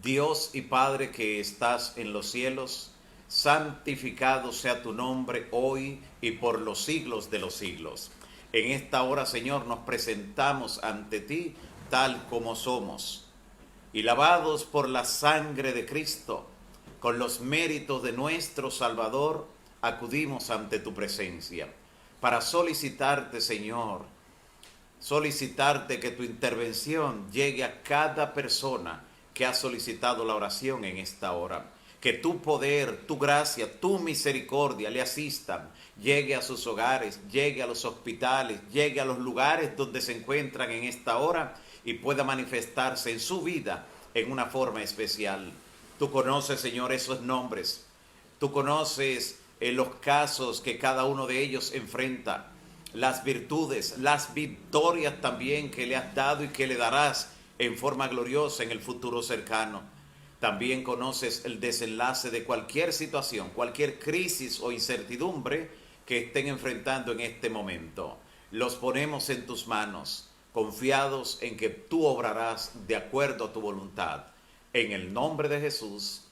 Dios y Padre que estás en los cielos, santificado sea tu nombre hoy y por los siglos de los siglos. En esta hora, Señor, nos presentamos ante ti tal como somos y lavados por la sangre de Cristo, con los méritos de nuestro Salvador, acudimos ante tu presencia para solicitarte, Señor, solicitarte que tu intervención llegue a cada persona que ha solicitado la oración en esta hora. Que tu poder, tu gracia, tu misericordia le asistan, llegue a sus hogares, llegue a los hospitales, llegue a los lugares donde se encuentran en esta hora y pueda manifestarse en su vida en una forma especial. Tú conoces, Señor, esos nombres. Tú conoces los casos que cada uno de ellos enfrenta, las virtudes, las victorias también que le has dado y que le darás en forma gloriosa en el futuro cercano. También conoces el desenlace de cualquier situación, cualquier crisis o incertidumbre que estén enfrentando en este momento. Los ponemos en tus manos, confiados en que tú obrarás de acuerdo a tu voluntad. En el nombre de Jesús.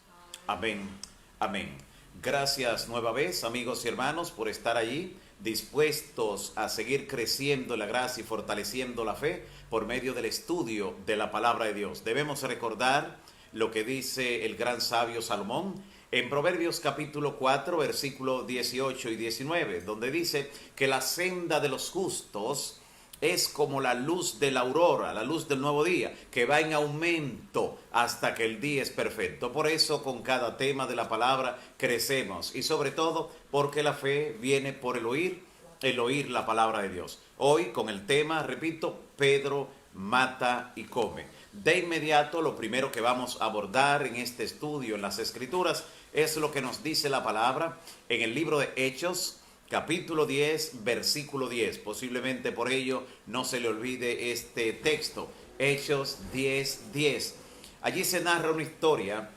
Amén. Amén. Gracias nueva vez, amigos y hermanos, por estar allí, dispuestos a seguir creciendo en la gracia y fortaleciendo la fe por medio del estudio de la palabra de Dios. Debemos recordar lo que dice el gran sabio Salomón en Proverbios capítulo 4, versículos 18 y 19, donde dice que la senda de los justos es como la luz de la aurora, la luz del nuevo día, que va en aumento hasta que el día es perfecto. Por eso con cada tema de la palabra crecemos y sobre todo porque la fe viene por el oír la palabra de Dios. Hoy con el tema, repito, Pedro mata y come. De inmediato lo primero que vamos a abordar en este estudio en las Escrituras es lo que nos dice la palabra en el libro de Hechos, capítulo 10, versículo 10. Posiblemente por ello no se le olvide este texto. Hechos 10, 10. Allí se narra una historia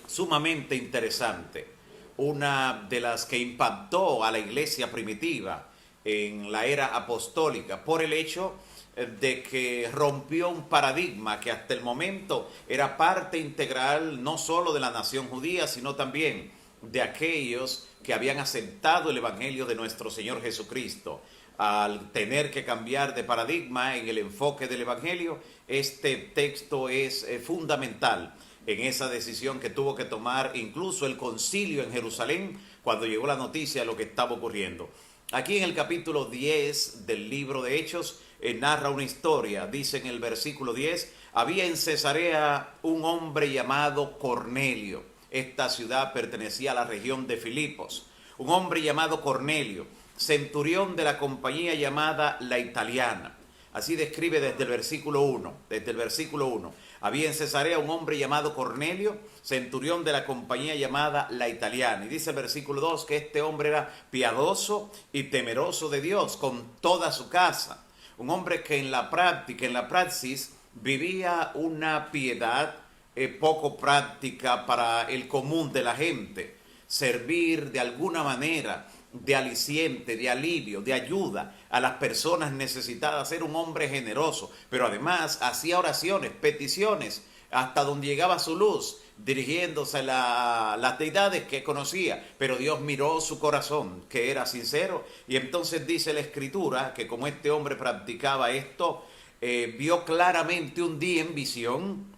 sumamente interesante. Una de las que impactó a la iglesia primitiva en la era apostólica por el hecho de que rompió un paradigma que hasta el momento era parte integral no solo de la nación judía, sino también de aquellos que habían aceptado el evangelio de nuestro Señor Jesucristo. Al tener que cambiar de paradigma en el enfoque del evangelio, este texto es fundamental en esa decisión que tuvo que tomar incluso el concilio en Jerusalén cuando llegó la noticia de lo que estaba ocurriendo. Aquí en el capítulo 10 del libro de Hechos narra una historia. Dice en el versículo 10, había en Cesarea un hombre llamado Cornelio. Esta ciudad pertenecía a la región de Filipos. Un hombre llamado Cornelio, centurión de la compañía llamada La Italiana. Así describe desde el versículo 1. Desde el versículo 1. Había en Cesarea un hombre llamado Cornelio, centurión de la compañía llamada La Italiana. Y dice el versículo 2 que este hombre era piadoso y temeroso de Dios con toda su casa. Un hombre que en la práctica, en la praxis, vivía una piedad poco práctica para el común de la gente. Servir de alguna manera de aliciente, de alivio, de ayuda a las personas necesitadas. Era un hombre generoso, pero además hacía oraciones, peticiones, hasta donde llegaba su luz, dirigiéndose a las deidades que conocía. Pero Dios miró su corazón, que era sincero, y entonces dice la Escritura que como este hombre practicaba esto, vio claramente un día en visión.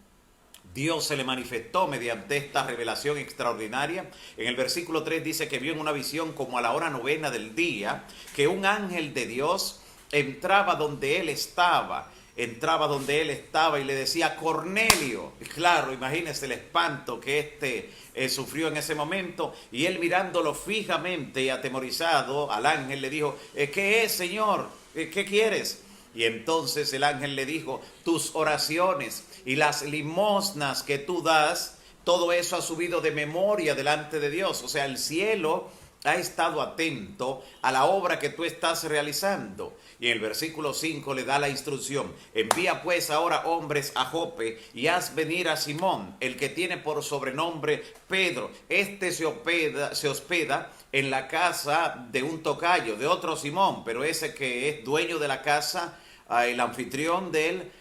Dios se le manifestó mediante esta revelación extraordinaria. En el versículo 3 dice que vio en una visión como a la hora novena del día, que un ángel de Dios entraba donde él estaba y le decía, Cornelio. Y claro, imagínese el espanto que sufrió en ese momento, y él mirándolo fijamente y atemorizado al ángel le dijo, ¿qué es, Señor? ¿Qué quieres? Y entonces el ángel le dijo, tus oraciones y las limosnas que tú das, todo eso ha subido de memoria delante de Dios. O sea, el cielo ha estado atento a la obra que tú estás realizando. Y en el versículo 5 le da la instrucción, envía pues ahora hombres a Jope y haz venir a Simón, el que tiene por sobrenombre Pedro. Este se hospeda en la casa de un tocayo, de otro Simón, pero ese que es dueño de la casa, el anfitrión de él,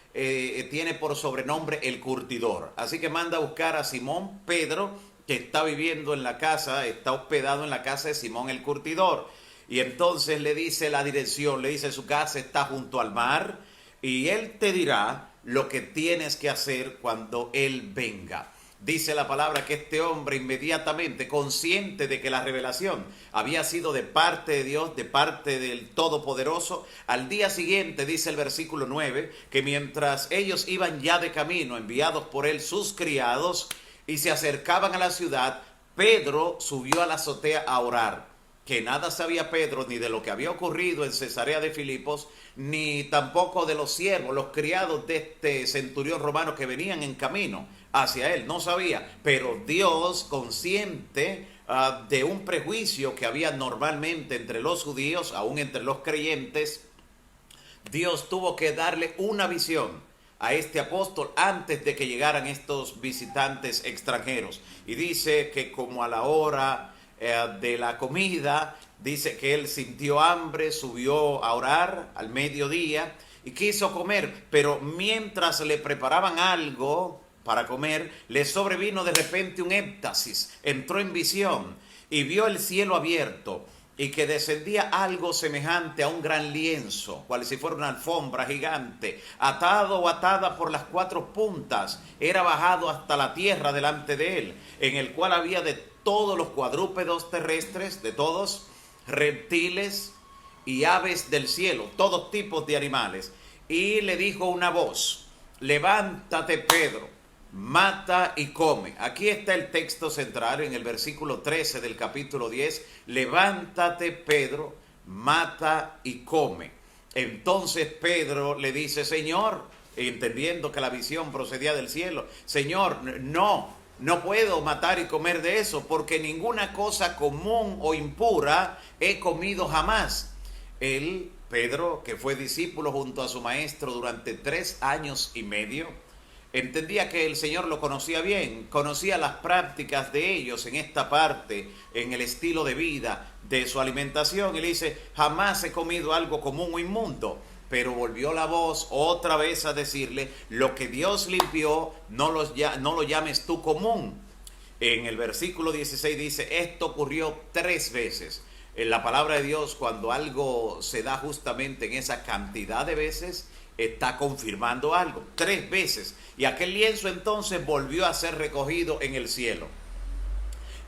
tiene por sobrenombre el curtidor. Así que manda a buscar a Simón Pedro, que está viviendo en la casa, está hospedado en la casa de Simón el curtidor. Y entonces le dice la dirección, le dice su casa está junto al mar y él te dirá lo que tienes que hacer cuando él venga. Dice la palabra que este hombre inmediatamente, consciente de que la revelación había sido de parte de Dios, de parte del Todopoderoso, al día siguiente, dice el versículo 9, que mientras ellos iban ya de camino, enviados por él sus criados, y se acercaban a la ciudad, Pedro subió a la azotea a orar. Que nada sabía Pedro ni de lo que había ocurrido en Cesarea de Filipos, ni tampoco de los siervos, los criados de este centurión romano que venían en camino hacia él. No sabía, pero Dios, consciente de un prejuicio que había normalmente entre los judíos, aún entre los creyentes, Dios tuvo que darle una visión a este apóstol antes de que llegaran estos visitantes extranjeros. Y dice que como a la hora de la comida, dice que él sintió hambre, subió a orar al mediodía y quiso comer, pero mientras le preparaban algo para comer, le sobrevino de repente un éxtasis, entró en visión y vio el cielo abierto y que descendía algo semejante a un gran lienzo, cual si fuera una alfombra gigante, atado o atada por las cuatro puntas, era bajado hasta la tierra delante de él, en el cual había de todos los cuadrúpedos terrestres, de todos, reptiles y aves del cielo, todos tipos de animales. Y le dijo una voz, levántate Pedro, mata y come. Aquí está el texto central en el versículo 13 del capítulo 10, levántate Pedro, mata y come. Entonces Pedro le dice, Señor, entendiendo que la visión procedía del cielo, Señor, no puedo matar y comer de eso, porque ninguna cosa común o impura he comido jamás. Él, Pedro, que fue discípulo junto a su maestro durante 3 años y medio, entendía que el Señor lo conocía bien, conocía las prácticas de ellos en esta parte, en el estilo de vida de su alimentación, y le dice, jamás he comido algo común o inmundo. Pero volvió la voz otra vez a decirle, lo que Dios limpió, no lo llames tú común. En el versículo 16 dice, esto ocurrió 3 veces. En la palabra de Dios, cuando algo se da justamente en esa cantidad de veces, está confirmando algo. 3 veces. Y aquel lienzo entonces volvió a ser recogido en el cielo.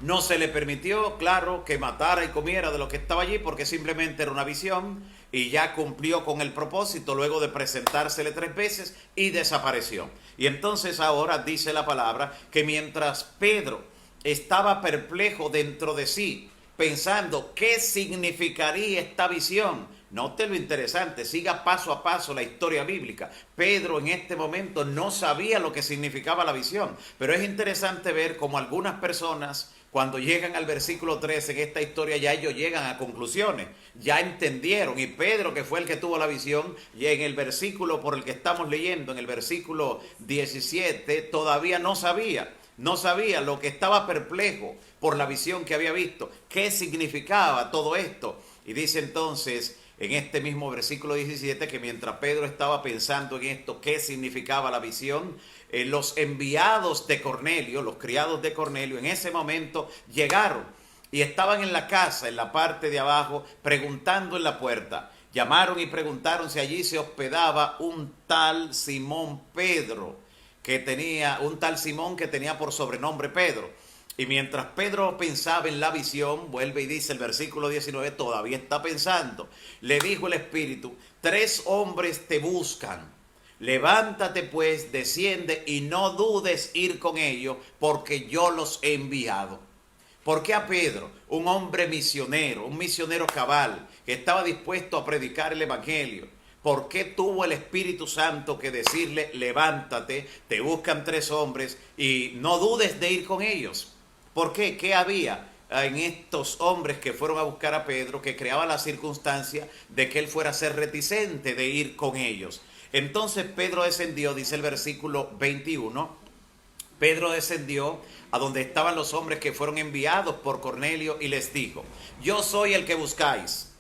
No se le permitió, claro, que matara y comiera de lo que estaba allí, porque simplemente era una visión y ya cumplió con el propósito luego de presentársele 3 veces y desapareció. Y entonces ahora dice la palabra que mientras Pedro estaba perplejo dentro de sí, pensando qué significaría esta visión, note lo interesante, siga paso a paso la historia bíblica. Pedro en este momento no sabía lo que significaba la visión, pero es interesante ver cómo algunas personas, cuando llegan al versículo 13 en esta historia, ya ellos llegan a conclusiones, ya entendieron. Y Pedro, que fue el que tuvo la visión, y en el versículo por el que estamos leyendo, en el versículo 17, todavía no sabía lo que, estaba perplejo por la visión que había visto, qué significaba todo esto. Y dice entonces en este mismo versículo 17 que mientras Pedro estaba pensando en esto, qué significaba la visión, los enviados de Cornelio, los criados de Cornelio, en ese momento llegaron y estaban en la casa, en la parte de abajo, preguntando en la puerta. Llamaron y preguntaron si allí se hospedaba un tal Simón Pedro, un tal Simón que tenía por sobrenombre Pedro. Y mientras Pedro pensaba en la visión, vuelve y dice el versículo 19, todavía está pensando, le dijo el Espíritu, 3 hombres te buscan. Levántate pues, desciende y no dudes ir con ellos, porque yo los he enviado. ¿Por qué a Pedro, un hombre misionero, un misionero cabal, que estaba dispuesto a predicar el Evangelio? ¿Por qué tuvo el Espíritu Santo que decirle, levántate, te buscan 3 hombres y no dudes de ir con ellos? ¿Por qué? ¿Qué había en estos hombres que fueron a buscar a Pedro que creaba la circunstancia de que él fuera a ser reticente de ir con ellos? Entonces Pedro descendió, dice el versículo 21, Pedro descendió a donde estaban los hombres que fueron enviados por Cornelio y les dijo, yo soy el que buscáis.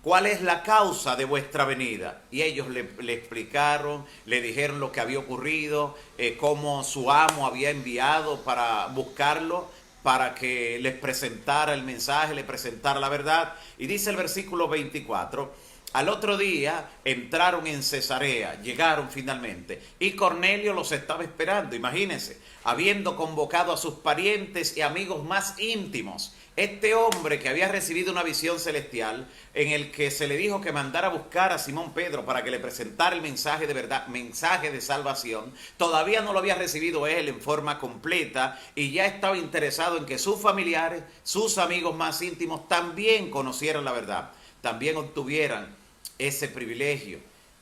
¿cuál es la causa de vuestra venida? Y ellos le explicaron, le dijeron lo que había ocurrido, cómo su amo había enviado para buscarlo, para que les presentara el mensaje, le presentara la verdad. Y dice el versículo 24, al otro día entraron en Cesarea, llegaron finalmente, y Cornelio los estaba esperando, imagínense, habiendo convocado a sus parientes y amigos más íntimos. Este hombre que había recibido una visión celestial en el que se le dijo que mandara a buscar a Simón Pedro para que le presentara el mensaje de verdad, mensaje de salvación, todavía no lo había recibido él en forma completa y ya estaba interesado en que sus familiares, sus amigos más íntimos también conocieran la verdad, también obtuvieran ese privilegio,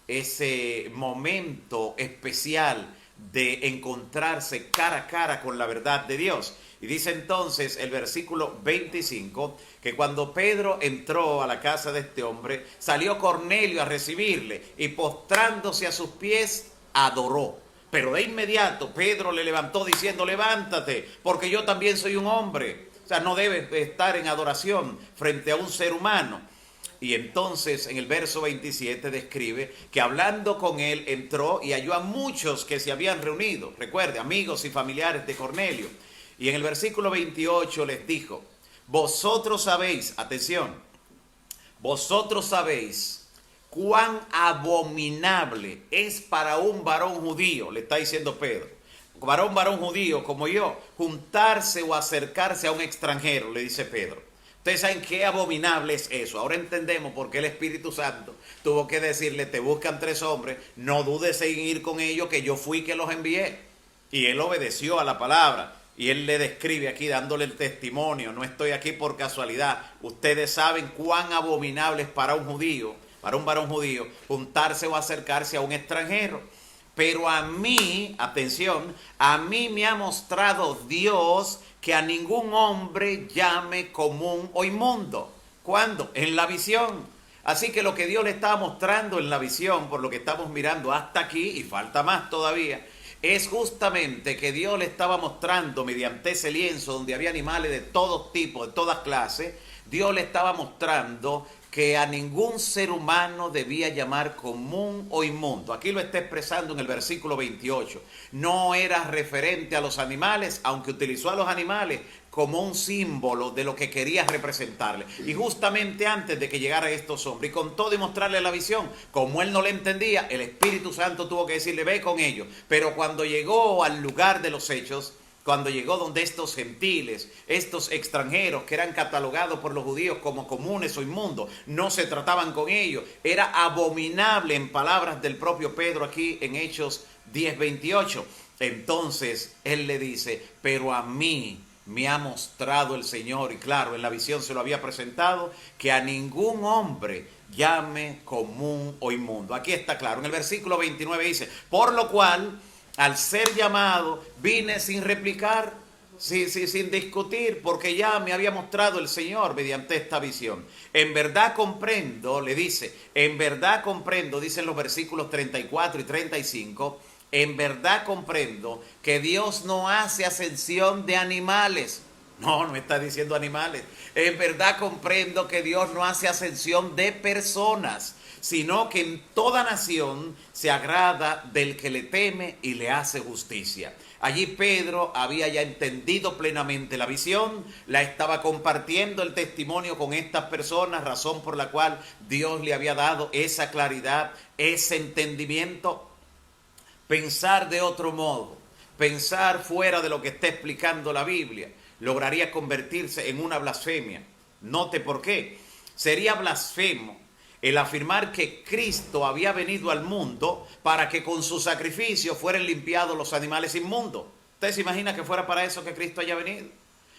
ese momento especial de encontrarse cara a cara con la verdad de Dios. Y dice entonces el versículo 25 que cuando Pedro entró a la casa de este hombre, salió Cornelio a recibirle y postrándose a sus pies, adoró. Pero de inmediato Pedro le levantó diciendo, levántate, porque yo también soy un hombre. O sea, no debes estar en adoración frente a un ser humano. Y entonces en el verso 27 describe que hablando con él entró y halló a muchos que se habían reunido, recuerde, amigos y familiares de Cornelio. Y en el versículo 28 les dijo, vosotros sabéis, atención, vosotros sabéis cuán abominable es para un varón judío, le está diciendo Pedro, varón judío como yo, juntarse o acercarse a un extranjero, le dice Pedro. Ustedes saben qué abominable es eso. Ahora entendemos por qué el Espíritu Santo tuvo que decirle, te buscan 3 hombres, no dudes en ir con ellos, que yo fui que los envié. Y él obedeció a la palabra. Y él le describe aquí dándole el testimonio, no estoy aquí por casualidad. Ustedes saben cuán abominable es para un judío, para un varón judío, juntarse o acercarse a un extranjero. Pero a mí, atención, a mí me ha mostrado Dios que a ningún hombre llame común o inmundo. ¿Cuándo? En la visión. Así que lo que Dios le estaba mostrando en la visión, por lo que estamos mirando hasta aquí, y falta más todavía, es justamente que Dios le estaba mostrando mediante ese lienzo donde había animales de todo tipo, de todas clases, Dios le estaba mostrando que a ningún ser humano debía llamar común o inmundo. Aquí lo está expresando en el versículo 28. No era referente a los animales, aunque utilizó a los animales como un símbolo de lo que quería representarle. Y justamente antes de que llegaran estos hombres, y con todo y mostrarle la visión, como él no le entendía, el Espíritu Santo tuvo que decirle, ve con ellos. Pero cuando llegó al lugar de los hechos, cuando llegó donde estos gentiles, estos extranjeros que eran catalogados por los judíos como comunes o inmundos, no se trataban con ellos. Era abominable en palabras del propio Pedro aquí en Hechos 10:28. Entonces él le dice, pero a mí me ha mostrado el Señor, y claro, en la visión se lo había presentado, que a ningún hombre llame común o inmundo. Aquí está claro, en el versículo 29 dice, por lo cual, al ser llamado, vine sin replicar, sin discutir, porque ya me había mostrado el Señor mediante esta visión. En verdad comprendo, le dice, en verdad comprendo, dicen los versículos 34 y 35, en verdad comprendo que Dios no hace acepción de animales. No está diciendo animales. En verdad comprendo que Dios no hace acepción de personas, sino que en toda nación se agrada del que le teme y le hace justicia. Allí Pedro había ya entendido plenamente la visión, la estaba compartiendo el testimonio con estas personas, razón por la cual Dios le había dado esa claridad, ese entendimiento. Pensar de otro modo, pensar fuera de lo que está explicando la Biblia, lograría convertirse en una blasfemia. Note por qué. Sería blasfemo el afirmar que Cristo había venido al mundo para que con su sacrificio fueran limpiados los animales inmundos. ¿Usted se imagina que fuera para eso que Cristo haya venido?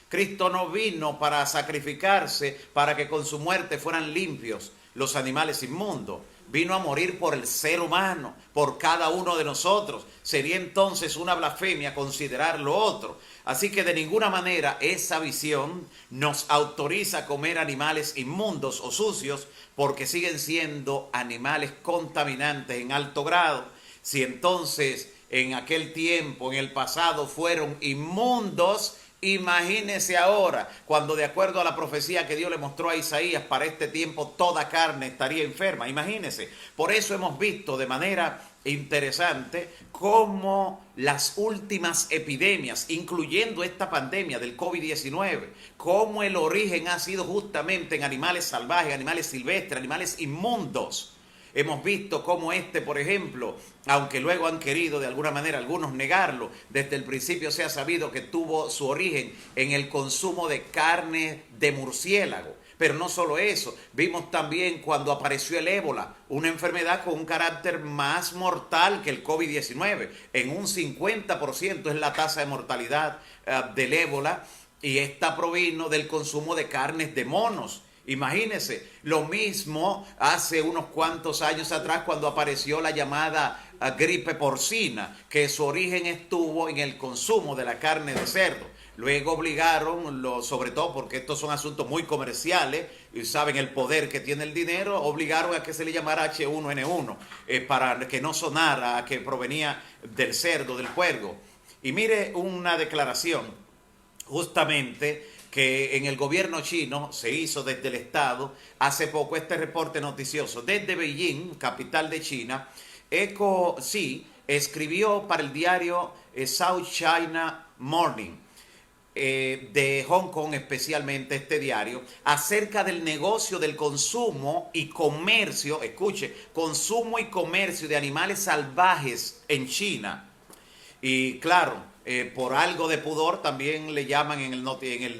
Cristo no vino para sacrificarse para que con su muerte fueran limpios los animales inmundos. Vino a morir por el ser humano, por cada uno de nosotros. Sería entonces una blasfemia considerar lo otro. Así que de ninguna manera esa visión nos autoriza a comer animales inmundos o sucios, porque siguen siendo animales contaminantes en alto grado. Si entonces en aquel tiempo, en el pasado, fueron inmundos Imagínese ahora, cuando de acuerdo a la profecía que Dios le mostró a Isaías, para este tiempo toda carne estaría enferma. Imagínese. Por eso hemos visto de manera interesante cómo las últimas epidemias, incluyendo esta pandemia del COVID-19, cómo el origen ha sido justamente en animales salvajes, animales silvestres, animales inmundos. Hemos visto cómo por ejemplo, aunque luego han querido de alguna manera algunos negarlo, desde el principio se ha sabido que tuvo su origen en el consumo de carne de murciélago. Pero no solo eso, vimos también cuando apareció el ébola, una enfermedad con un carácter más mortal que el COVID-19. En un 50% es la tasa de mortalidad del ébola, y esta provino del consumo de carnes de monos. Imagínense, lo mismo hace unos cuantos años atrás cuando apareció la llamada gripe porcina, que su origen estuvo en el consumo de la carne de cerdo. Luego obligaron, sobre todo porque estos son asuntos muy comerciales y saben el poder que tiene el dinero, obligaron a que se le llamara H1N1 para que no sonara a que provenía del cerdo, del puerco. Y mire una declaración justamente que en el gobierno chino se hizo desde el Estado hace poco, este reporte noticioso. Desde Beijing, capital de China, Eco Xi escribió para el diario South China Morning, de Hong Kong especialmente, este diario, acerca del negocio del consumo y comercio, escuche, consumo y comercio de animales salvajes en China. Y claro, por algo de pudor también le llaman en el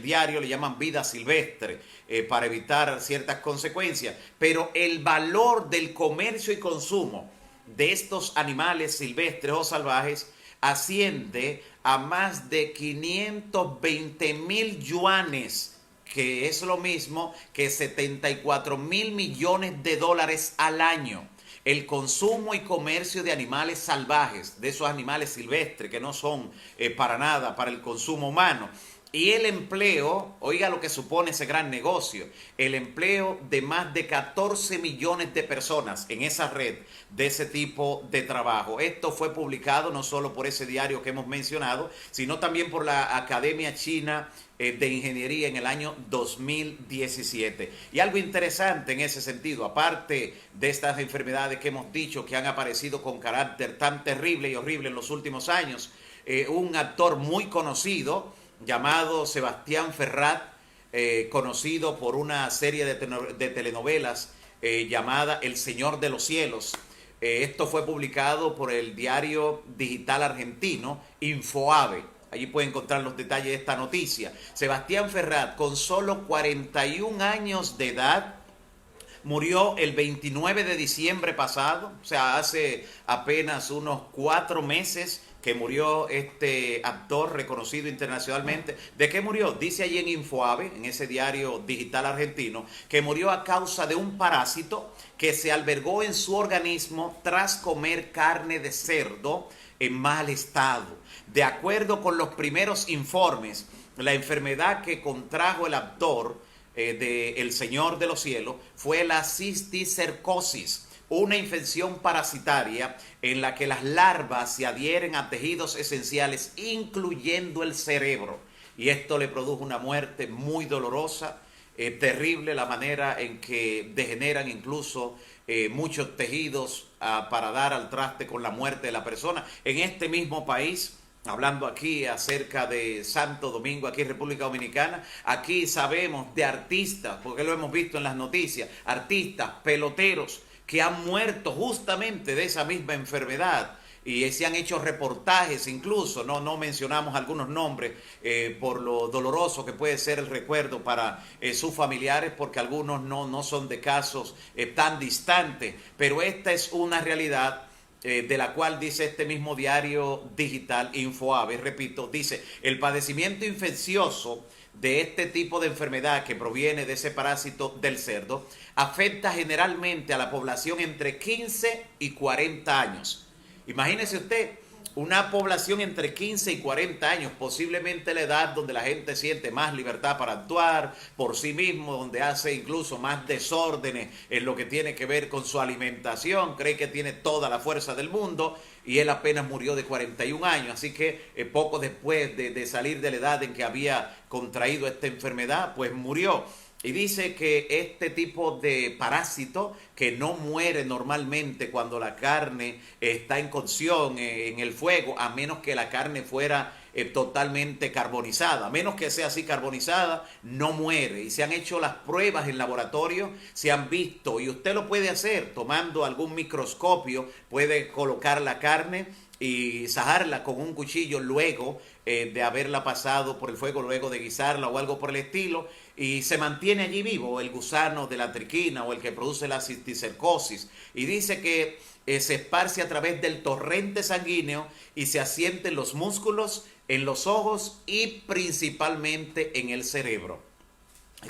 diario, le llaman vida silvestre, para evitar ciertas consecuencias. Pero el valor del comercio y consumo de estos animales silvestres o salvajes asciende a más de 520,000 yuanes, que es lo mismo que 74,000 millones de dólares al año. El consumo y comercio de animales salvajes, de esos animales silvestres que no son para nada para el consumo humano. Y el empleo, oiga lo que supone ese gran negocio, el empleo de más de 14 millones de personas en esa red de ese tipo de trabajo. Esto fue publicado no solo por ese diario que hemos mencionado, sino también por la Academia China de Ingeniería en el año 2017. Y algo interesante en ese sentido, aparte de estas enfermedades que hemos dicho que han aparecido con carácter tan terrible y horrible en los últimos años, un actor muy conocido llamado Sebastián Ferrat, conocido por una serie de telenovelas llamada El Señor de los Cielos. Esto fue publicado por el diario digital argentino Infoave. Allí pueden encontrar los detalles de esta noticia. Sebastián Ferrat, con solo 41 años de edad, murió el 29 de diciembre pasado, o sea, hace apenas unos 4 meses que murió este actor reconocido internacionalmente. ¿De qué murió? Dice allí en Infoave, en ese diario digital argentino, que murió a causa de un parásito que se albergó en su organismo tras comer carne de cerdo en mal estado. De acuerdo con los primeros informes, la enfermedad que contrajo el actor de El Señor de los Cielos fue la cisticercosis, una infección parasitaria en la que las larvas se adhieren a tejidos esenciales, incluyendo el cerebro. Y esto le produjo una muerte muy dolorosa, terrible la manera en que degeneran incluso muchos tejidos para dar al traste con la muerte de la persona. En este mismo país, hablando aquí acerca de Santo Domingo, aquí en República Dominicana, aquí sabemos de artistas, porque lo hemos visto en las noticias, artistas, peloteros, que han muerto justamente de esa misma enfermedad. Y se han hecho reportajes incluso, no mencionamos algunos nombres por lo doloroso que puede ser el recuerdo para sus familiares, porque algunos no son de casos tan distantes, pero esta es una realidad de la cual dice este mismo diario digital Infoave, repito, dice: el padecimiento infeccioso de este tipo de enfermedad que proviene de ese parásito del cerdo afecta generalmente a la población entre 15 y 40 años. Imagínese usted una población entre 15 y 40 años, posiblemente la edad donde la gente siente más libertad para actuar por sí mismo, donde hace incluso más desórdenes en lo que tiene que ver con su alimentación, cree que tiene toda la fuerza del mundo, y él apenas murió de 41 años, así que poco después de salir de la edad en que había contraído esta enfermedad, pues murió. Y dice que este tipo de parásito que no muere normalmente cuando la carne está en cocción, en el fuego, a menos que la carne fuera totalmente carbonizada. A menos que sea así carbonizada, no muere. Y se han hecho las pruebas en laboratorio, se han visto, y usted lo puede hacer tomando algún microscopio, puede colocar la carne y sajarla con un cuchillo luego de haberla pasado por el fuego, luego de guisarla o algo por el estilo, y se mantiene allí vivo el gusano de la triquina o el que produce la cisticercosis. Y dice que se esparce a través del torrente sanguíneo y se asiente en los músculos, en los ojos y principalmente en el cerebro.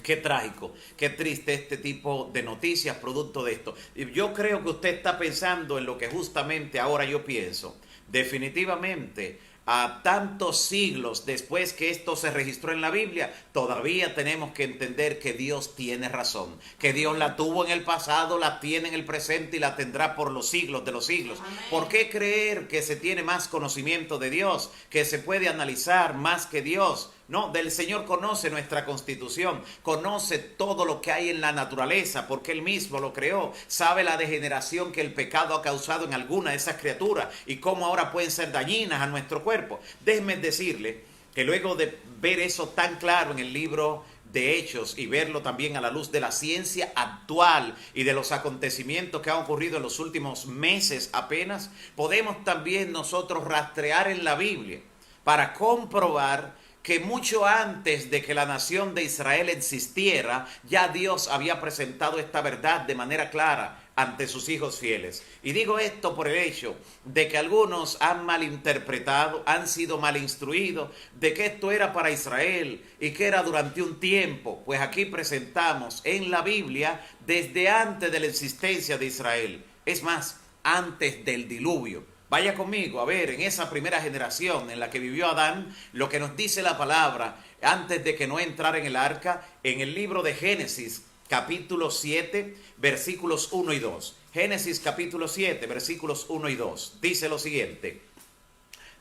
Qué trágico, qué triste este tipo de noticias producto de esto. Y yo creo que usted está pensando en lo que justamente ahora yo pienso. Definitivamente, a tantos siglos después que esto se registró en la Biblia, todavía tenemos que entender que Dios tiene razón, que Dios la tuvo en el pasado, la tiene en el presente y la tendrá por los siglos de los siglos. Amén. ¿Por qué creer que se tiene más conocimiento de Dios, que se puede analizar más que Dios? No, del Señor conoce nuestra constitución, conoce todo lo que hay en la naturaleza, porque Él mismo lo creó, sabe la degeneración que el pecado ha causado en alguna de esas criaturas y cómo ahora pueden ser dañinas a nuestro cuerpo. Déjeme decirle que luego de ver eso tan claro en el libro de Hechos y verlo también a la luz de la ciencia actual y de los acontecimientos que han ocurrido en los últimos meses apenas, podemos también nosotros rastrear en la Biblia para comprobar que mucho antes de que la nación de Israel existiera, ya Dios había presentado esta verdad de manera clara ante sus hijos fieles. Y digo esto por el hecho de que algunos han malinterpretado, han sido mal instruidos de que esto era para Israel y que era durante un tiempo. Pues aquí presentamos en la Biblia desde antes de la existencia de Israel. Es más, antes del diluvio. Vaya conmigo a ver en esa primera generación en la que vivió Adán, lo que nos dice la palabra antes de que no entrara en el arca, en el libro de Génesis, capítulo 7, versículos 1 y 2. Génesis capítulo 7, versículos 1 y 2. Dice lo siguiente: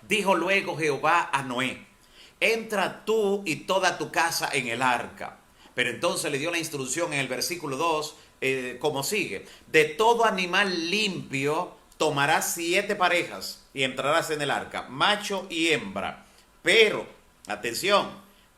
dijo luego Jehová a Noé: entra tú y toda tu casa en el arca. Pero entonces le dio la instrucción en el versículo 2, como sigue: de todo animal limpio tomarás 7 parejas y entrarás en el arca, macho y hembra. Pero, atención,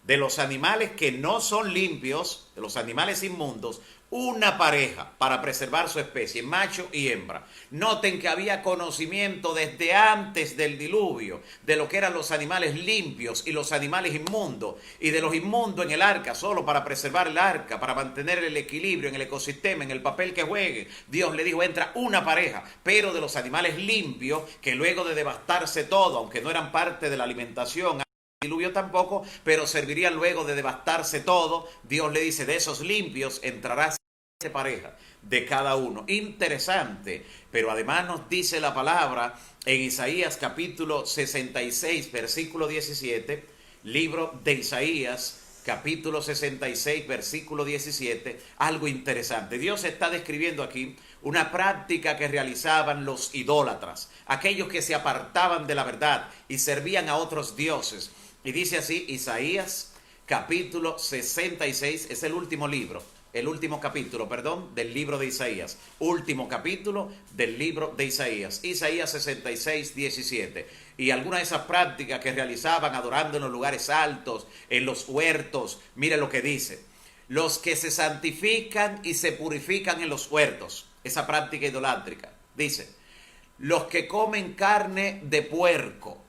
de los animales que no son limpios, de los animales inmundos, una pareja para preservar su especie, macho y hembra. Noten que había conocimiento desde antes del diluvio de lo que eran los animales limpios y los animales inmundos, y de los inmundos en el arca, solo para preservar el arca, para mantener el equilibrio en el ecosistema, en el papel que juegue. Dios le dijo: entra una pareja. Pero de los animales limpios, que luego de devastarse todo, aunque no eran parte de la alimentación, diluvio tampoco, pero serviría luego de devastarse todo, Dios le dice: de esos limpios entrarás pareja de cada uno. Interesante, pero además nos dice la palabra en Isaías capítulo 66 versículo 17, libro de Isaías capítulo 66 versículo 17, algo interesante. Dios está describiendo aquí una práctica que realizaban los idólatras, aquellos que se apartaban de la verdad y servían a otros dioses. Y dice así Isaías capítulo 66, es el último capítulo, del libro de Isaías. Último capítulo del libro de Isaías. Isaías 66, 17. Y algunas de esas prácticas que realizaban adorando en los lugares altos, en los huertos, mire lo que dice: los que se santifican y se purifican en los huertos. Esa práctica idolátrica. Dice: los que comen carne de puerco,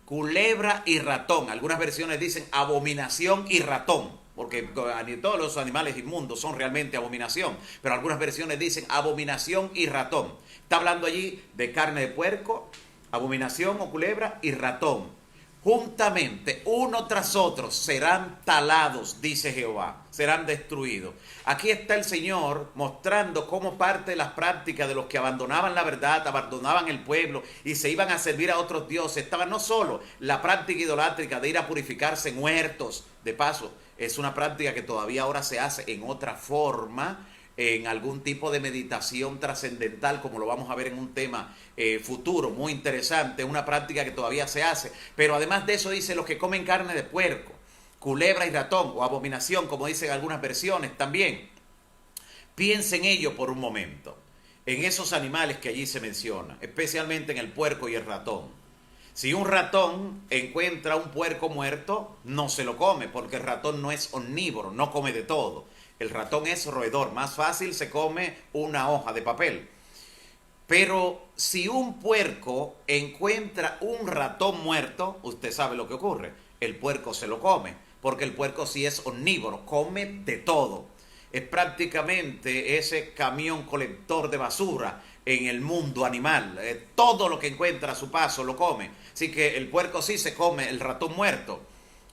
culebra y ratón. Algunas versiones dicen abominación y ratón, porque todos los animales inmundos son realmente abominación, pero algunas versiones dicen abominación y ratón. Está hablando allí de carne de puerco, abominación o culebra y ratón. juntamente, uno tras otro, serán talados, dice Jehová, serán destruidos. Aquí está el Señor mostrando cómo parte de las prácticas de los que abandonaban la verdad, abandonaban el pueblo y se iban a servir a otros dioses. Estaba no solo la práctica idolátrica de ir a purificarse en huertos, de paso, es una práctica que todavía ahora se hace en otra forma, en algún tipo de meditación trascendental, como lo vamos a ver en un tema futuro, muy interesante, una práctica que todavía se hace. Pero además de eso dice los que comen carne de puerco, culebra y ratón, o abominación, como dicen algunas versiones también. Piensen ello por un momento, en esos animales que allí se mencionan, especialmente en el puerco y el ratón. Si un ratón encuentra un puerco muerto, no se lo come, porque el ratón no es omnívoro, no come de todo. El ratón es roedor, más fácil se come una hoja de papel. Pero si un puerco encuentra un ratón muerto, usted sabe lo que ocurre. El puerco se lo come, porque el puerco sí es omnívoro, come de todo. Es prácticamente ese camión colector de basura en el mundo animal. Todo lo que encuentra a su paso lo come. Así que el puerco sí se come el ratón muerto.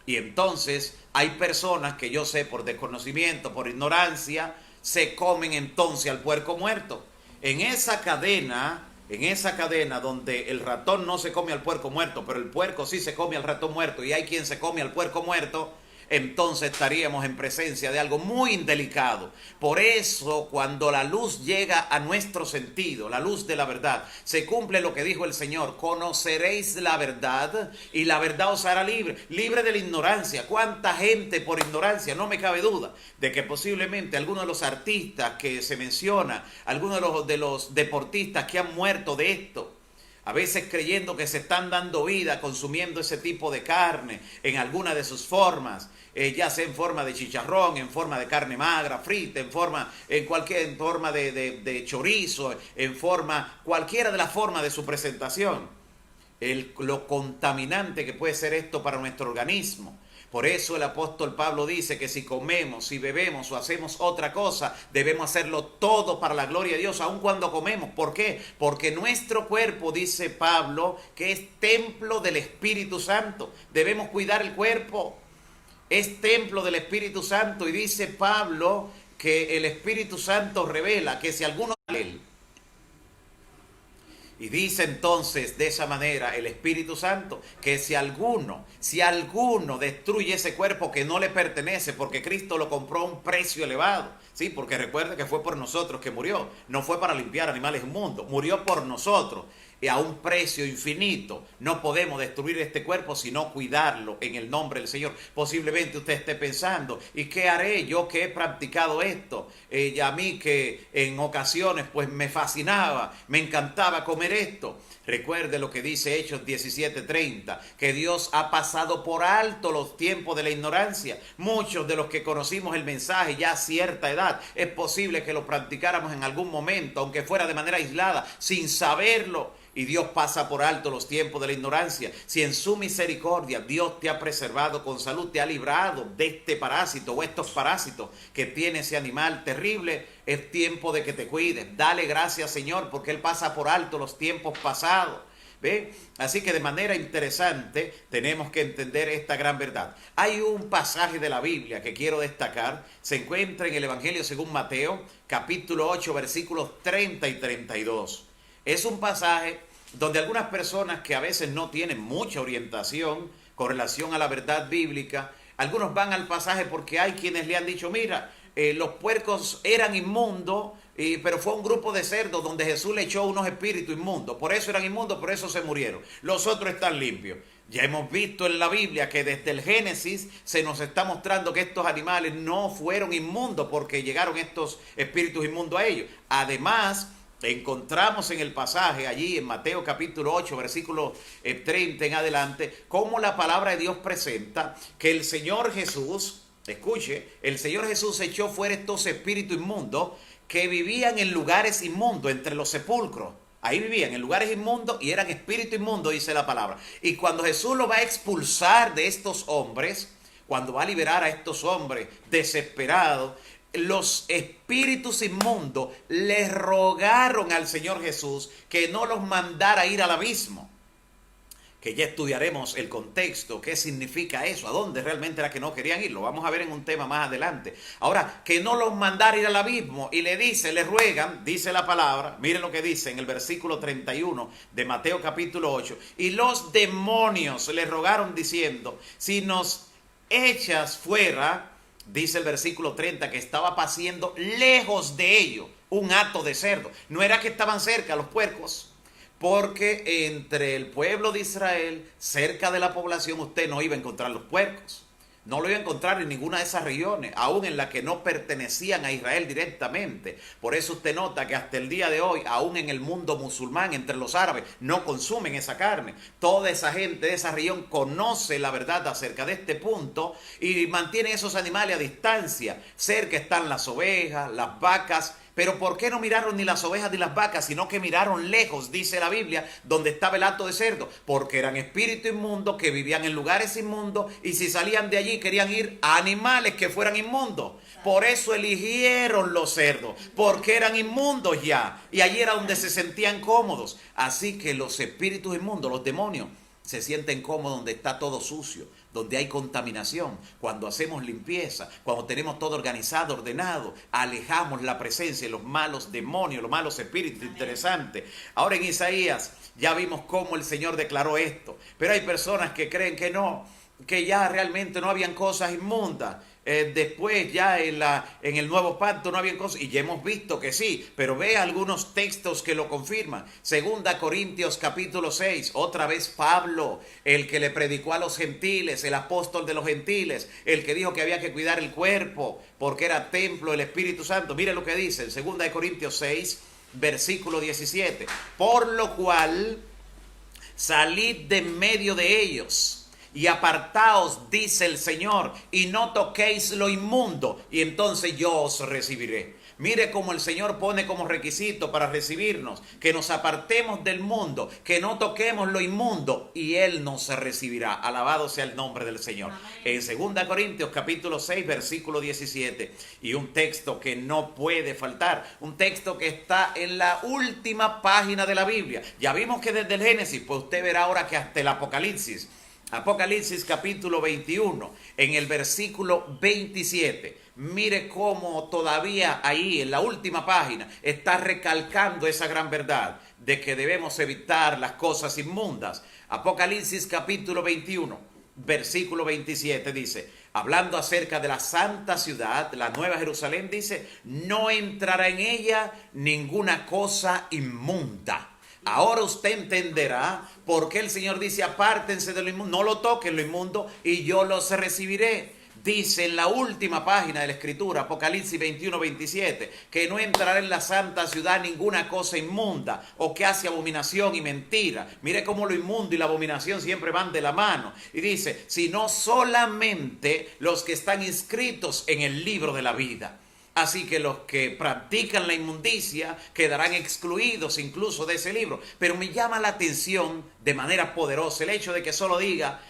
Y entonces hay personas que yo sé por desconocimiento, por ignorancia, se comen entonces al puerco muerto. En esa cadena donde el ratón no se come al puerco muerto, pero el puerco sí se come al ratón muerto y hay quien se come al puerco muerto, entonces estaríamos en presencia de algo muy indelicado. Por eso, cuando la luz llega a nuestro sentido, la luz de la verdad, se cumple lo que dijo el Señor: conoceréis la verdad y la verdad os hará libre, libre de la ignorancia. ¿Cuánta gente por ignorancia? No me cabe duda de que posiblemente algunos de los artistas que se menciona, algunos de los deportistas que han muerto de esto, a veces creyendo que se están dando vida consumiendo ese tipo de carne en alguna de sus formas, ya sea en forma de chicharrón, en forma de carne magra, frita, en cualquier forma de chorizo, cualquiera de las formas de su presentación. Lo contaminante que puede ser esto para nuestro organismo. Por eso el apóstol Pablo dice que si comemos, si bebemos o hacemos otra cosa, debemos hacerlo todo para la gloria de Dios, aun cuando comemos. ¿Por qué? Porque nuestro cuerpo, dice Pablo, que es templo del Espíritu Santo. Debemos cuidar el cuerpo. Es templo del Espíritu Santo, y dice Pablo que el Espíritu Santo revela que si alguno de él, y dice entonces de esa manera el Espíritu Santo que si alguno destruye ese cuerpo que no le pertenece, porque Cristo lo compró a un precio elevado, sí, porque recuerde que fue por nosotros que murió, no fue para limpiar animales inmundos, murió por nosotros y a un precio infinito. No podemos destruir este cuerpo sino cuidarlo en el nombre del Señor. Posiblemente usted esté pensando: ¿y qué haré yo que he practicado esto? Y a mí que en ocasiones pues me fascinaba, me encantaba comer esto. Recuerde lo que dice Hechos 17:30, que Dios ha pasado por alto los tiempos de la ignorancia. Muchos de los que conocimos el mensaje ya a cierta edad, es posible que lo practicáramos en algún momento, aunque fuera de manera aislada, sin saberlo. Y Dios pasa por alto los tiempos de la ignorancia. Si en su misericordia Dios te ha preservado con salud, te ha librado de este parásito o estos parásitos que tiene ese animal terrible, es tiempo de que te cuides. Dale gracias, Señor, porque Él pasa por alto los tiempos pasados. ¿Ve? Así que de manera interesante tenemos que entender esta gran verdad. Hay un pasaje de la Biblia que quiero destacar. Se encuentra en el Evangelio según Mateo, capítulo 8, versículos 30 y 32. Es un pasaje donde algunas personas que a veces no tienen mucha orientación con relación a la verdad bíblica, algunos van al pasaje porque hay quienes le han dicho: mira, los puercos eran inmundos, pero fue un grupo de cerdos donde Jesús le echó unos espíritus inmundos, por eso eran inmundos, por eso se murieron. Los otros están limpios. Ya hemos visto en la Biblia que desde el Génesis se nos está mostrando que estos animales no fueron inmundos porque llegaron estos espíritus inmundos a ellos. Además, encontramos en el pasaje allí en Mateo capítulo 8, versículo 30 en adelante, cómo la palabra de Dios presenta que el Señor Jesús, escuche, el Señor Jesús echó fuera estos espíritus inmundos que vivían en lugares inmundos, entre los sepulcros. Ahí vivían en lugares inmundos y eran espíritu inmundo, dice la palabra. Y cuando Jesús lo va a expulsar de estos hombres, cuando va a liberar a estos hombres desesperados, los espíritus inmundos le rogaron al Señor Jesús que no los mandara ir al abismo, que ya estudiaremos el contexto, qué significa eso, a dónde realmente era que no querían ir, lo vamos a ver en un tema más adelante. Ahora, que no los mandara ir al abismo, y le ruegan, dice la palabra, miren lo que dice en el versículo 31 de Mateo capítulo 8, y los demonios le rogaron diciendo, si nos echas fuera, dice el versículo 30, que estaba pasando lejos de ellos un hato de cerdo. No era que estaban cerca los puercos, porque entre el pueblo de Israel, cerca de la población, usted no iba a encontrar los puercos. No lo iba a encontrar en ninguna de esas regiones, aún en las que no pertenecían a Israel directamente. Por eso usted nota que hasta el día de hoy, aún en el mundo musulmán, entre los árabes, no consumen esa carne. Toda esa gente de esa región conoce la verdad acerca de este punto y mantiene esos animales a distancia. Cerca están las ovejas, las vacas. Pero ¿por qué no miraron ni las ovejas ni las vacas, sino que miraron lejos, dice la Biblia, donde estaba el hato de cerdo? Porque eran espíritus inmundos que vivían en lugares inmundos, y si salían de allí querían ir a animales que fueran inmundos. Por eso eligieron los cerdos, porque eran inmundos ya, y allí era donde se sentían cómodos. Así que los espíritus inmundos, los demonios, se sienten cómodos donde está todo sucio, donde hay contaminación. Cuando hacemos limpieza, cuando tenemos todo organizado, ordenado, alejamos la presencia de los malos demonios, los malos espíritus. Interesante. Ahora en Isaías ya vimos cómo el Señor declaró esto, pero hay personas que creen que no, que ya realmente no habían cosas inmundas. Después ya en el nuevo pacto no habían cosas, y ya hemos visto que sí, pero ve algunos textos que lo confirman. Segunda Corintios capítulo 6, otra vez Pablo, el que le predicó a los gentiles, el apóstol de los gentiles, el que dijo que había que cuidar el cuerpo porque era templo del Espíritu Santo. Mire lo que dice en Segunda Corintios 6, versículo 17, por lo cual salid de en medio de ellos y apartaos, dice el Señor, y no toquéis lo inmundo, y entonces yo os recibiré. Mire cómo el Señor pone como requisito para recibirnos, que nos apartemos del mundo, que no toquemos lo inmundo, y Él nos recibirá. Alabado sea el nombre del Señor. En 2 Corintios capítulo 6, versículo 17, y un texto que no puede faltar, un texto que está en la última página de la Biblia. Ya vimos que desde el Génesis, pues usted verá ahora que hasta el Apocalipsis. Apocalipsis capítulo 21, en el versículo 27. Mire cómo todavía ahí en la última página está recalcando esa gran verdad de que debemos evitar las cosas inmundas. Apocalipsis capítulo 21, versículo 27 dice, hablando acerca de la santa ciudad, la nueva Jerusalén, dice, no entrará en ella ninguna cosa inmunda. Ahora usted entenderá por qué el Señor dice, apártense de lo inmundo, no lo toquen lo inmundo y yo los recibiré. Dice en la última página de la Escritura, Apocalipsis 21, 27, que no entrará en la santa ciudad ninguna cosa inmunda o que hace abominación y mentira. Mire cómo lo inmundo y la abominación siempre van de la mano. Y dice, sino solamente los que están inscritos en el libro de la vida. Así que los que practican la inmundicia quedarán excluidos incluso de ese libro. Pero me llama la atención de manera poderosa el hecho de que solo diga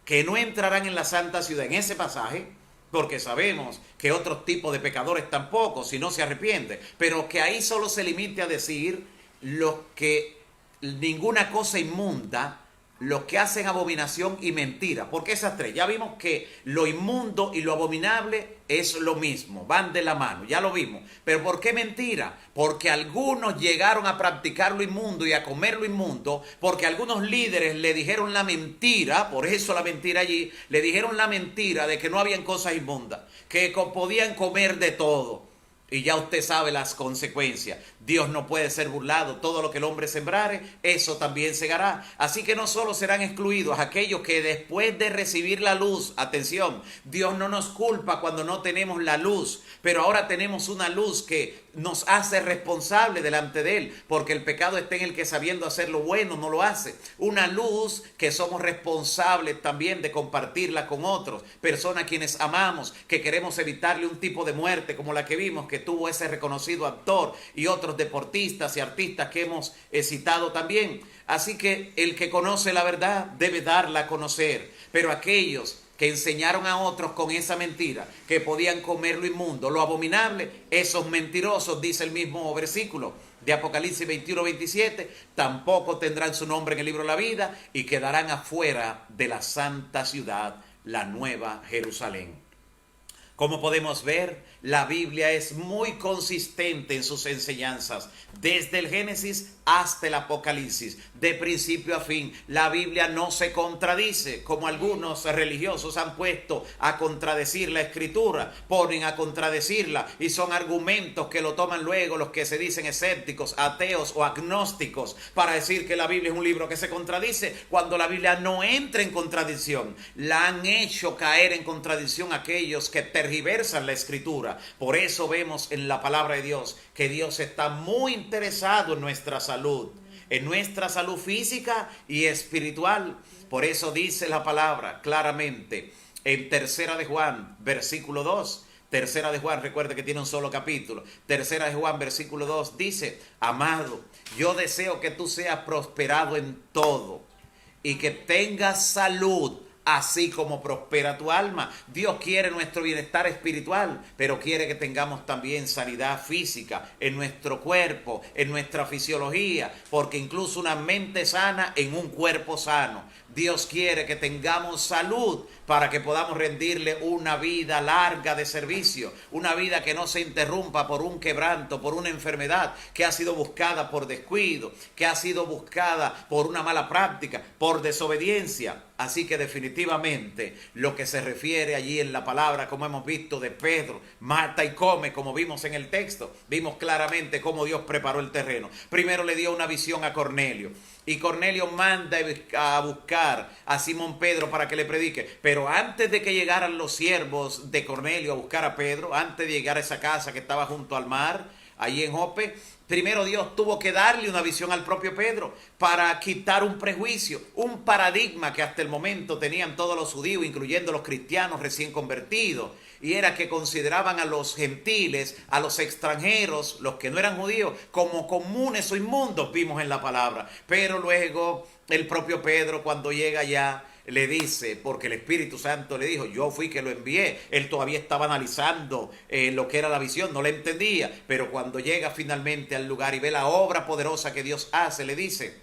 que no entrarán en la santa ciudad en ese pasaje, porque sabemos que otros tipos de pecadores tampoco, si no se arrepienten, pero que ahí solo se limite a decir los que ninguna cosa inmunda, los que hacen abominación y mentira, porque esas tres, ya vimos que lo inmundo y lo abominable es lo mismo, van de la mano, ya lo vimos. Pero ¿por qué mentira? Porque algunos llegaron a practicar lo inmundo y a comer lo inmundo, porque algunos líderes le dijeron la mentira, por eso la mentira allí, le dijeron la mentira de que no habían cosas inmundas, que podían comer de todo. Y ya usted sabe las consecuencias. Dios no puede ser burlado. Todo lo que el hombre sembrare, eso también segará. Así que no solo serán excluidos aquellos que después de recibir la luz, atención, Dios no nos culpa cuando no tenemos la luz, pero ahora tenemos una luz que nos hace responsable delante de Él, porque el pecado está en el que sabiendo hacer lo bueno no lo hace. Una luz que somos responsables también de compartirla con otros, personas a quienes amamos, que queremos evitarle un tipo de muerte como la que vimos que tuvo ese reconocido actor y otros deportistas y artistas que hemos citado también. Así que el que conoce la verdad debe darla a conocer, pero aquellos que enseñaron a otros con esa mentira que podían comer lo inmundo, lo abominable, esos mentirosos, dice el mismo versículo, de Apocalipsis 21-27, tampoco tendrán su nombre en el libro de la vida y quedarán afuera de la santa ciudad, la nueva Jerusalén. Como podemos ver, la Biblia es muy consistente en sus enseñanzas, desde el Génesis hasta el Apocalipsis, de principio a fin. La Biblia no se contradice, como algunos religiosos han puesto a contradecir la Escritura, ponen a contradecirla y son argumentos que lo toman luego los que se dicen escépticos, ateos o agnósticos, para decir que la Biblia es un libro que se contradice, cuando la Biblia no entra en contradicción. La han hecho caer en contradicción aquellos que tergiversan la Escritura. Por eso vemos en la palabra de Dios que Dios está muy interesado en nuestra salud física y espiritual. Por eso dice la palabra claramente en Tercera de Juan, versículo 2. Tercera de Juan, recuerde que tiene un solo capítulo. Tercera de Juan, versículo 2 dice: amado, yo deseo que tú seas prosperado en todo y que tengas salud, así como prospera tu alma. Dios quiere nuestro bienestar espiritual, pero quiere que tengamos también sanidad física en nuestro cuerpo, en nuestra fisiología, porque incluso una mente sana en un cuerpo sano. Dios quiere que tengamos salud para que podamos rendirle una vida larga de servicio, una vida que no se interrumpa por un quebranto, por una enfermedad que ha sido buscada por descuido, que ha sido buscada por una mala práctica, por desobediencia. Así que definitivamente lo que se refiere allí en la palabra, como hemos visto de Pedro, mata y come, como vimos en el texto, vimos claramente cómo Dios preparó el terreno. Primero le dio una visión a Cornelio, y Cornelio manda a buscar a Simón Pedro para que le predique. Pero antes de que llegaran los siervos de Cornelio a buscar a Pedro, antes de llegar a esa casa que estaba junto al mar, allí en Jope, primero Dios tuvo que darle una visión al propio Pedro para quitar un prejuicio, un paradigma que hasta el momento tenían todos los judíos, incluyendo los cristianos recién convertidos, y era que consideraban a los gentiles, a los extranjeros, los que no eran judíos, como comunes o inmundos, vimos en la palabra. Pero luego el propio Pedro, cuando llega allá, le dice, porque el Espíritu Santo le dijo: yo fui que lo envié. Él todavía estaba analizando lo que era la visión, no la entendía, pero cuando llega finalmente al lugar y ve la obra poderosa que Dios hace, le dice: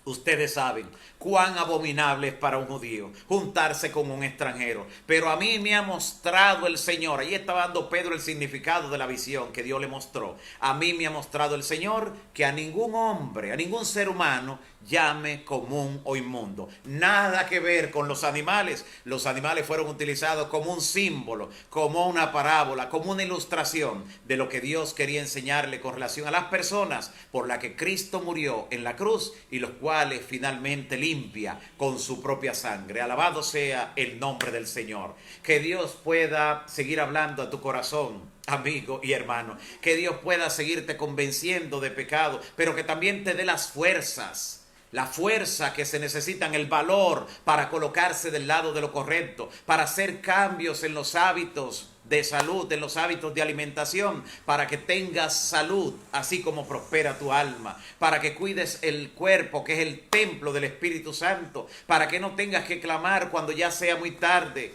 ustedes saben cuán abominable es para un judío juntarse con un extranjero, pero a mí me ha mostrado el Señor. Ahí estaba dando Pedro el significado de la visión que Dios le mostró. A mí me ha mostrado el Señor que a ningún hombre, a ningún ser humano llame común o inmundo. Nada que ver con los animales. Los animales fueron utilizados como un símbolo, como una parábola, como una ilustración de lo que Dios quería enseñarle con relación a las personas por las que Cristo murió en la cruz y los cuales finalmente limpia con su propia sangre. Alabado sea el nombre del Señor. Que Dios pueda seguir hablando a tu corazón, amigo y hermano. Que Dios pueda seguirte convenciendo de pecado, pero que también te dé las fuerzas. La fuerza que se necesitan, el valor para colocarse del lado de lo correcto, para hacer cambios en los hábitos de salud, en los hábitos de alimentación, para que tengas salud, así como prospera tu alma, para que cuides el cuerpo, que es el templo del Espíritu Santo, para que no tengas que clamar cuando ya sea muy tarde,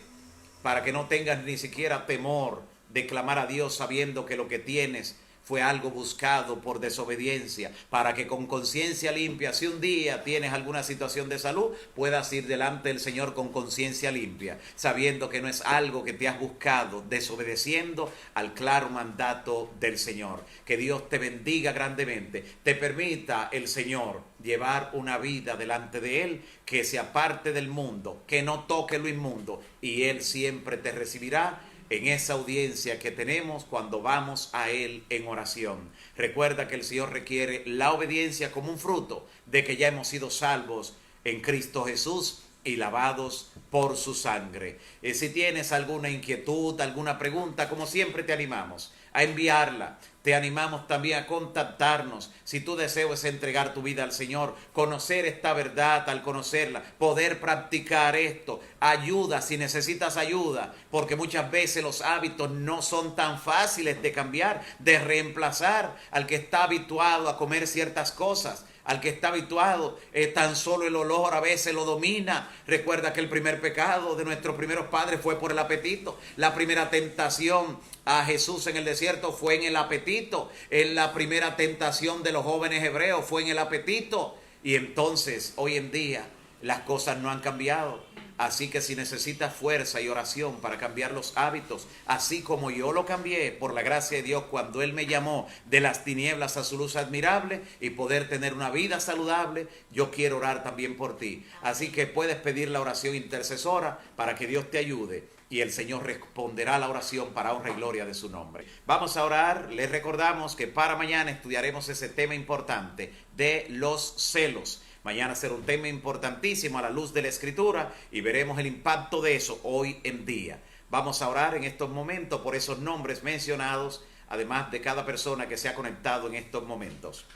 para que no tengas ni siquiera temor de clamar a Dios sabiendo que lo que tienes fue algo buscado por desobediencia, para que con conciencia limpia, si un día tienes alguna situación de salud, puedas ir delante del Señor con conciencia limpia, sabiendo que no es algo que te has buscado, desobedeciendo al claro mandato del Señor. Que Dios te bendiga grandemente, te permita el Señor llevar una vida delante de Él, que se aparte del mundo, que no toque lo inmundo, y Él siempre te recibirá en esa audiencia que tenemos cuando vamos a Él en oración. Recuerda que el Señor requiere la obediencia como un fruto de que ya hemos sido salvos en Cristo Jesús y lavados por su sangre. Si tienes alguna inquietud, alguna pregunta, como siempre te animamos a enviarla. Te animamos también a contactarnos si tu deseo es entregar tu vida al Señor, conocer esta verdad, al conocerla, poder practicar esto. Ayuda si necesitas ayuda, porque muchas veces los hábitos no son tan fáciles de cambiar, de reemplazar al que está habituado a comer ciertas cosas. al que está habituado, tan solo el olor a veces lo domina. Recuerda que el primer pecado de nuestros primeros padres fue por el apetito. La primera tentación a Jesús en el desierto fue en el apetito. En la primera tentación de los jóvenes hebreos fue en el apetito. Y entonces, hoy en día, las cosas no han cambiado. Así que si necesitas fuerza y oración para cambiar los hábitos, así como yo lo cambié por la gracia de Dios cuando Él me llamó de las tinieblas a su luz admirable y poder tener una vida saludable, yo quiero orar también por ti. Así que puedes pedir la oración intercesora para que Dios te ayude y el Señor responderá a la oración para honra y gloria de su nombre. Vamos a orar. Les recordamos que para mañana estudiaremos ese tema importante de los celos. Mañana será un tema importantísimo a la luz de la Escritura y veremos el impacto de eso hoy en día. Vamos a orar en estos momentos por esos nombres mencionados, además de cada persona que se ha conectado en estos momentos.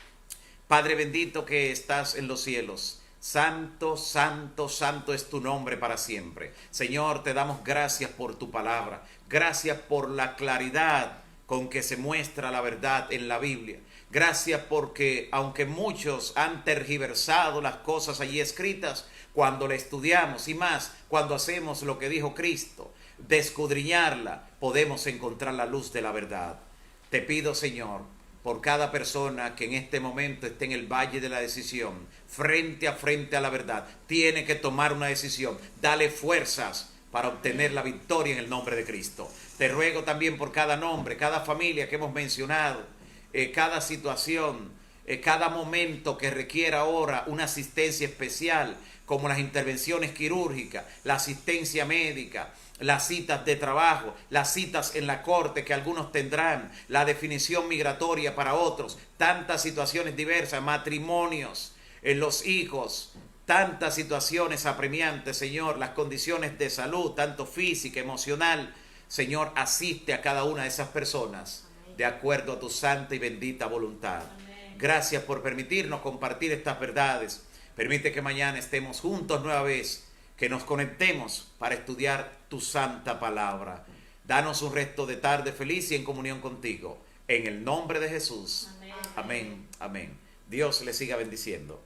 Padre bendito que estás en los cielos, santo, santo, santo es tu nombre para siempre. Señor, te damos gracias por tu palabra, gracias por la claridad con que se muestra la verdad en la Biblia. Gracias porque aunque muchos han tergiversado las cosas allí escritas, cuando la estudiamos y más cuando hacemos lo que dijo Cristo, de escudriñarla, podemos encontrar la luz de la verdad. Te pido, Señor, por cada persona que en este momento esté en el valle de la decisión, frente a la verdad, tiene que tomar una decisión. Dale fuerzas para obtener la victoria en el nombre de Cristo. Te ruego también por cada nombre, cada familia que hemos mencionado, cada situación, cada momento que requiera ahora una asistencia especial, como las intervenciones quirúrgicas, la asistencia médica, las citas de trabajo, las citas en la corte que algunos tendrán, la definición migratoria para otros, tantas situaciones diversas, matrimonios, los hijos, tantas situaciones apremiantes, Señor, las condiciones de salud, tanto física, emocional. Señor, asiste a cada una de esas personas de acuerdo a tu santa y bendita voluntad. Gracias por permitirnos compartir estas verdades. Permite que mañana estemos juntos nueva vez, que nos conectemos para estudiar tu santa palabra. Danos un resto de tarde feliz y en comunión contigo. En el nombre de Jesús. Amén. Amén. Dios le siga bendiciendo.